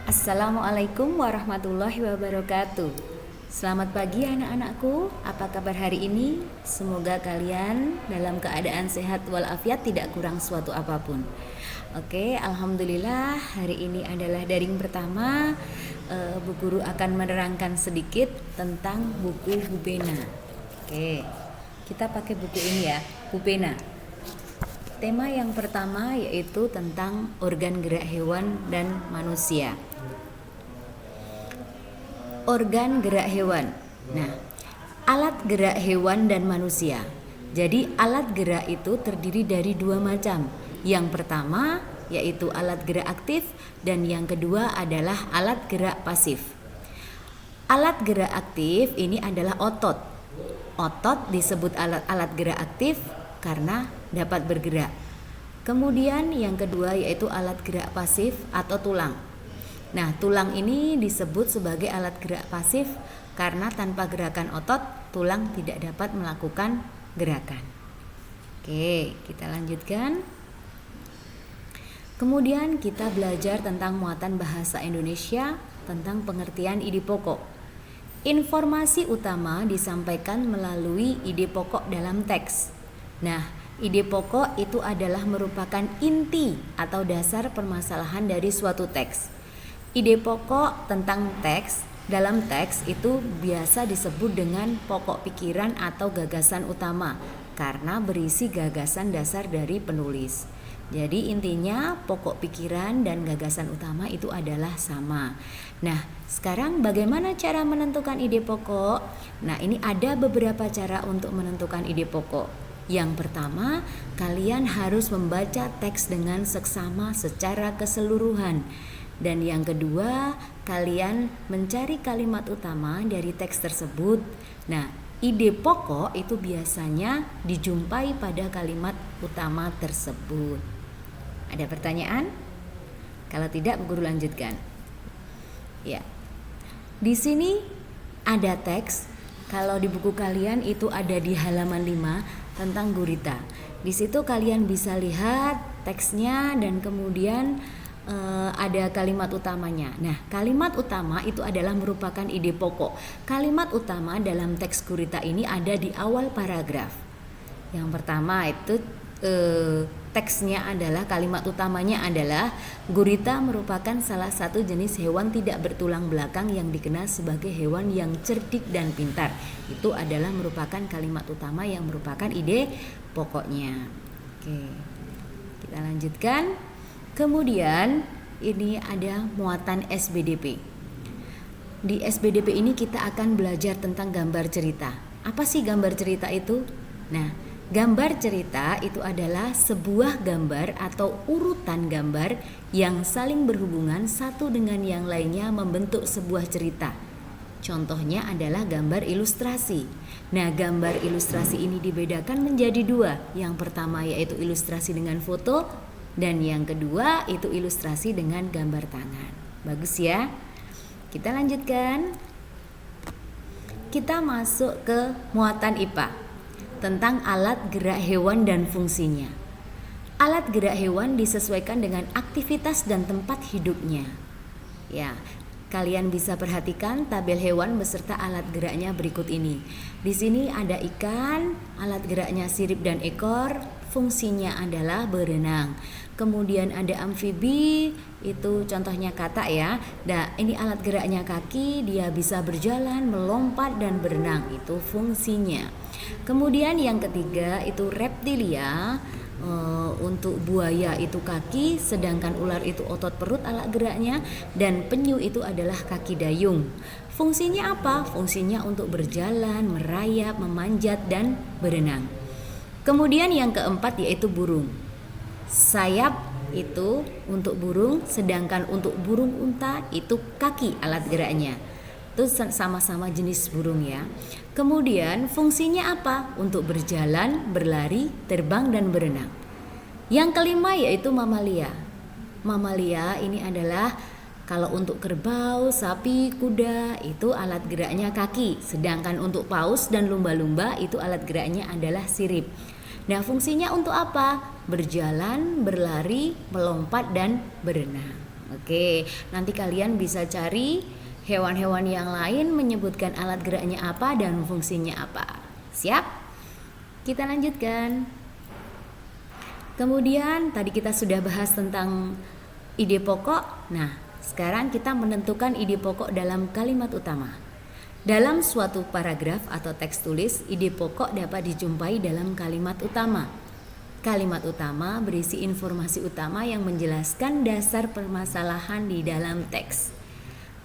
Assalamualaikum warahmatullahi wabarakatuh. Selamat pagi anak-anakku, apa kabar hari ini? Semoga kalian dalam keadaan sehat walafiat, tidak kurang suatu apapun. Oke, alhamdulillah hari ini adalah daring pertama. Bu Guru akan menerangkan sedikit tentang buku Bupena. Oke, kita pakai buku ini ya, Bupena. Tema yang pertama yaitu tentang organ gerak hewan dan manusia. Organ gerak hewan. Nah, alat gerak hewan dan manusia. Jadi alat gerak itu terdiri dari dua macam. Yang pertama yaitu alat gerak aktif dan yang kedua adalah alat gerak pasif. Alat gerak aktif ini adalah otot. Otot disebut alat gerak aktif karena dapat bergerak. Kemudian yang kedua yaitu alat gerak pasif atau tulang. Nah, tulang ini disebut sebagai alat gerak pasif karena tanpa gerakan otot, tulang tidak dapat melakukan gerakan. Oke, kita lanjutkan. Kemudian kita belajar tentang muatan bahasa Indonesia, tentang pengertian ide pokok. Informasi utama disampaikan melalui ide pokok dalam teks. Nah, ide pokok itu adalah merupakan inti atau dasar permasalahan dari suatu teks. Ide pokok tentang teks dalam teks itu biasa disebut dengan pokok pikiran atau gagasan utama karena berisi gagasan dasar dari penulis. Jadi intinya pokok pikiran dan gagasan utama itu adalah sama. Nah, sekarang bagaimana cara menentukan ide pokok? Nah, ini ada beberapa cara untuk menentukan ide pokok. Yang pertama, kalian harus membaca teks dengan seksama secara keseluruhan. Dan yang kedua, kalian mencari kalimat utama dari teks tersebut. Nah, ide pokok itu biasanya dijumpai pada kalimat utama tersebut. Ada pertanyaan? Kalau tidak, Bu Guru lanjutkan. Ya. Di sini ada teks. Kalau di buku kalian itu ada di halaman 5 tentang gurita. Di situ kalian bisa lihat teksnya dan kemudian ada kalimat utamanya. Nah, kalimat utama itu adalah merupakan ide pokok. Kalimat utama dalam teks gurita ini ada di awal paragraf. Yang pertama itu teksnya adalah kalimat utamanya adalah gurita merupakan salah satu jenis hewan tidak bertulang belakang yang dikenal sebagai hewan yang cerdik dan pintar. Itu adalah merupakan kalimat utama yang merupakan ide pokoknya. Oke, kita lanjutkan. Kemudian ini ada muatan SBDP. Di SBDP ini kita akan belajar tentang gambar cerita. Apa sih gambar cerita itu? Nah, gambar cerita itu adalah sebuah gambar atau urutan gambar yang saling berhubungan satu dengan yang lainnya membentuk sebuah cerita. Contohnya adalah gambar ilustrasi. Nah, gambar ilustrasi ini dibedakan menjadi dua. Yang pertama yaitu ilustrasi dengan foto dan yang kedua itu ilustrasi dengan gambar tangan. Bagus ya. Kita lanjutkan. Kita masuk ke muatan IPA. Tentang alat gerak hewan dan fungsinya. Alat gerak hewan disesuaikan dengan aktivitas dan tempat hidupnya. Ya, kalian bisa perhatikan tabel hewan beserta alat geraknya berikut ini. Di sini ada ikan, alat geraknya sirip dan ekor, fungsinya adalah berenang. Kemudian ada amfibi, itu contohnya katak ya. Nah, ini alat geraknya kaki, dia bisa berjalan, melompat dan berenang, itu fungsinya. Kemudian yang ketiga itu reptilia. Untuk buaya itu kaki, sedangkan ular itu otot perut alat geraknya, dan penyu itu adalah kaki dayung. Fungsinya apa? Fungsinya untuk berjalan, merayap, memanjat dan berenang. Kemudian yang keempat yaitu burung. Sayap itu untuk burung, sedangkan untuk burung unta itu kaki alat geraknya. Itu sama-sama jenis burung ya. Kemudian fungsinya apa? Untuk berjalan, berlari, terbang dan berenang. Yang kelima yaitu mamalia. Mamalia ini adalah kalau untuk kerbau, sapi, kuda itu alat geraknya kaki, sedangkan untuk paus dan lumba-lumba itu alat geraknya adalah sirip. Nah, fungsinya untuk apa? Berjalan, berlari, melompat, dan berenang. Oke, nanti kalian bisa cari hewan-hewan yang lain menyebutkan alat geraknya apa dan fungsinya apa. Siap? Kita lanjutkan. Kemudian tadi kita sudah bahas tentang ide pokok. Nah, sekarang kita menentukan ide pokok dalam kalimat utama. Dalam suatu paragraf atau teks tulis, ide pokok dapat dijumpai dalam kalimat utama. Kalimat utama berisi informasi utama yang menjelaskan dasar permasalahan di dalam teks.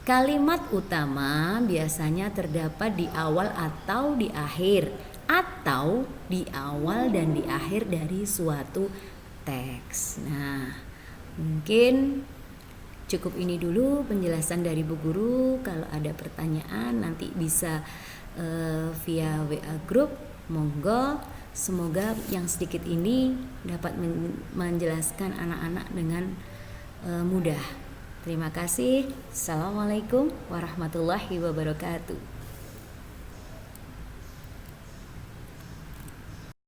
Kalimat utama biasanya terdapat di awal atau di akhir, atau di awal dan di akhir dari suatu teks. Nah, mungkin cukup ini dulu penjelasan dari Bu Guru. Kalau ada pertanyaan nanti bisa via WA Group. Monggo, semoga yang sedikit ini dapat menjelaskan anak-anak dengan mudah. Terima kasih. Assalamualaikum warahmatullahi wabarakatuh.